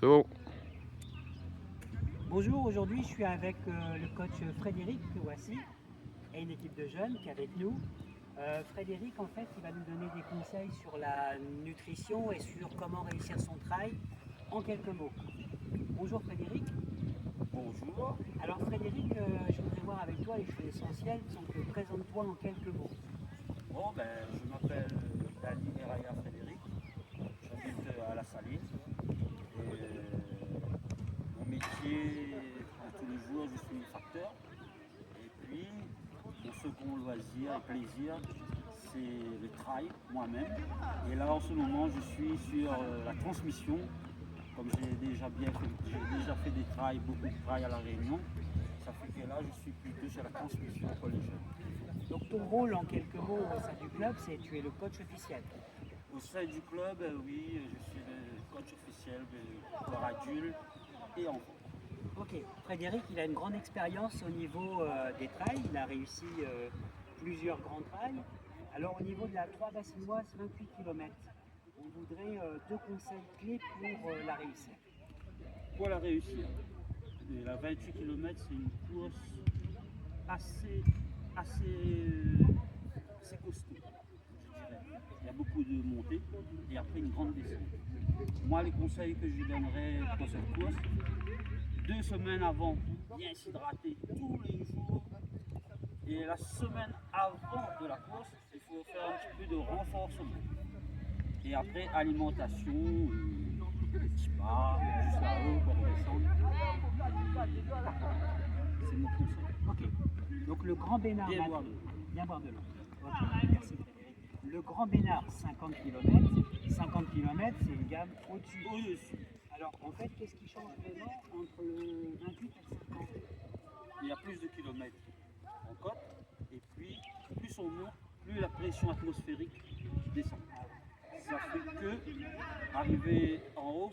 C'est bon. Bonjour, aujourd'hui je suis avec le coach Frédéric Ouassi et une équipe de jeunes qui est avec nous. Frédéric, en fait, il va nous donner des conseils sur la nutrition et sur comment réussir son trail en quelques mots. Bonjour Frédéric. Bonjour. Alors Frédéric, je voudrais voir avec toi les choses essentielles, donc présente-toi en quelques mots. Bon, je m'appelle Dani Eraya Frédéric, j'habite à La Saline. Mon métier, tous les jours, je suis facteur. Et puis, mon second loisir et plaisir, c'est le trail moi-même. Et là, en ce moment, je suis sur la transmission. Comme j'ai déjà fait des trails, beaucoup de trails à La Réunion, ça fait que là, je suis plutôt sur la transmission pour les jeunes. Donc ton rôle en quelques mots au sein du club, c'est tu es le coach officiel. Au sein du club, oui, je suis le coach officiel pour adultes et enfants. Ok, Frédéric, il a une grande expérience au niveau des trails, il a réussi plusieurs grands trails. Alors au niveau de la Trois Bassinoise, 28 km, on voudrait deux conseils clés pour la réussir. Pour la réussir, la 28 km, c'est une course assez costaud, je dirais. Il y a beaucoup de montées et après une grande descente. Moi, les conseils que je donnerais pour cette course, 2 semaines avant, bien s'hydrater tous les jours. Et la semaine avant de la course, il faut faire un petit peu de renforcement. Et après, alimentation, petit pas, juste là-haut pour descendre. C'est mon conseil. Ok, donc le Grand Bénard, Bien boire de l'eau. bien boire de l'eau. Ok, merci Frédéric. Le Grand Bénard, 50 km. 50 km, c'est une gamme au-dessus. Au-dessus. Alors en fait, qu'est-ce qui change vraiment entre le 28 et le 50? Il y a plus de kilomètres en côte, et puis plus on monte, plus la pression atmosphérique descend. Ça fait que, arrivé en haut,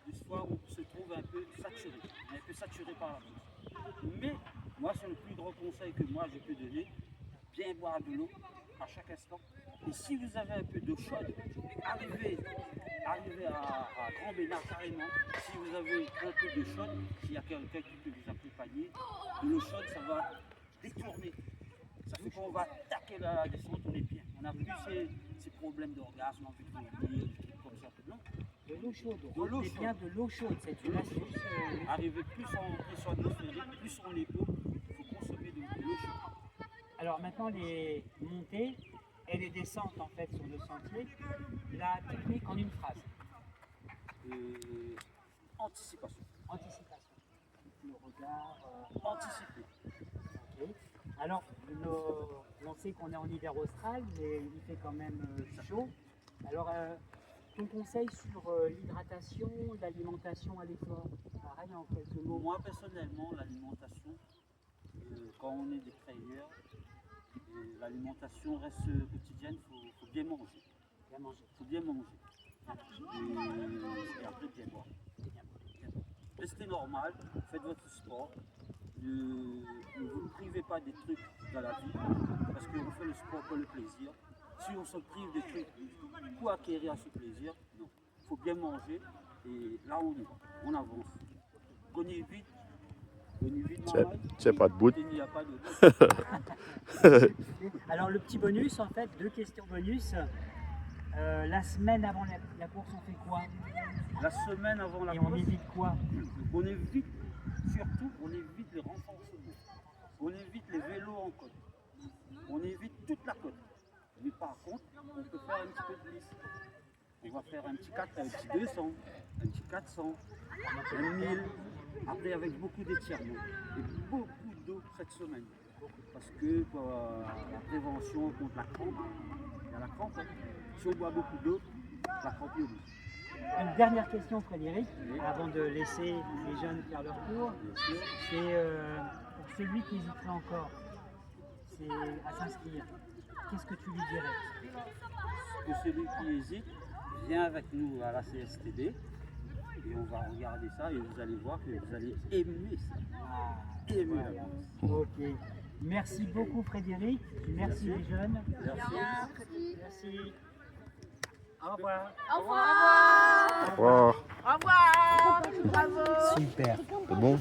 des fois on se trouve un peu saturé par la course. Mais moi, c'est le plus grand conseil que moi je peux donner, bien boire de l'eau à chaque instant. Et si vous avez un peu d'eau chaude, arrivez à Grand Bénard carrément. Si vous avez un peu d'eau chaude, s'il y a quelqu'un qui peut vous accompagner, de l'eau chaude, ça va détourner. Ça fait qu'on va attaquer la descente, on est bien. On n'a plus ces problèmes d'orgasme, envie de vomir, des trucs comme ça. Non. De l'eau chaude. De l'eau C'est bien de l'eau chaude, c'est une astuce. Arriver plus en pression atmosphérique, plus on est haut, il faut consommer de l'eau chaude. Alors maintenant, les montées et les descentes en fait sur le sentier, la technique en une phrase. Anticipation. Anticipation. Le regard. Anticiper. Ok. Alors, on sait qu'on est en hiver austral, mais il fait quand même chaud. Alors, ton conseil sur l'hydratation, l'alimentation à l'effort, pareil en quelques mots. Moi personnellement, l'alimentation, quand on est des trailers, l'alimentation reste quotidienne, il faut bien manger. Bien manger. Il faut bien manger. Et après bien boire. Restez normal, faites votre sport. Ne vous privez pas des trucs dans la vie, parce qu'on fait le sport pour le plaisir. Si on se prive des trucs pour acquérir ce plaisir, non. Il faut bien manger et là on avance. Gagnez vite, maman. C'est pas de bout. Il n'y a pas de Alors, le petit bonus, en fait, deux questions bonus. La semaine avant la course, on fait quoi? La semaine avant la Et course, on évite quoi? on évite, surtout, on évite les renforcements. On évite les vélos en côte. On évite toute la côte. Mais par contre, on peut faire un petit peu de glisse. On va faire un petit 200, un petit 400, un 1000. Après, avec beaucoup d'étirements et beaucoup d'eau cette semaine. Parce que pour la prévention contre la crampe, il y a la crampe. Hein. Si on boit beaucoup d'eau, la crampe est oblige. Une dernière question, Frédéric, avant de laisser les jeunes faire leur tour. C'est pour celui qui hésiterait encore à s'inscrire. Qu'est-ce que tu lui dirais? Que celui qui hésite vient avec nous à la CSTB et on va regarder ça et vous allez voir que vous allez aimer ça. Aimer la course. Ok. Merci beaucoup Frédéric. Merci les jeunes. Merci. Merci. Au revoir. Au revoir. Au revoir. Au revoir. Super. C'est bon?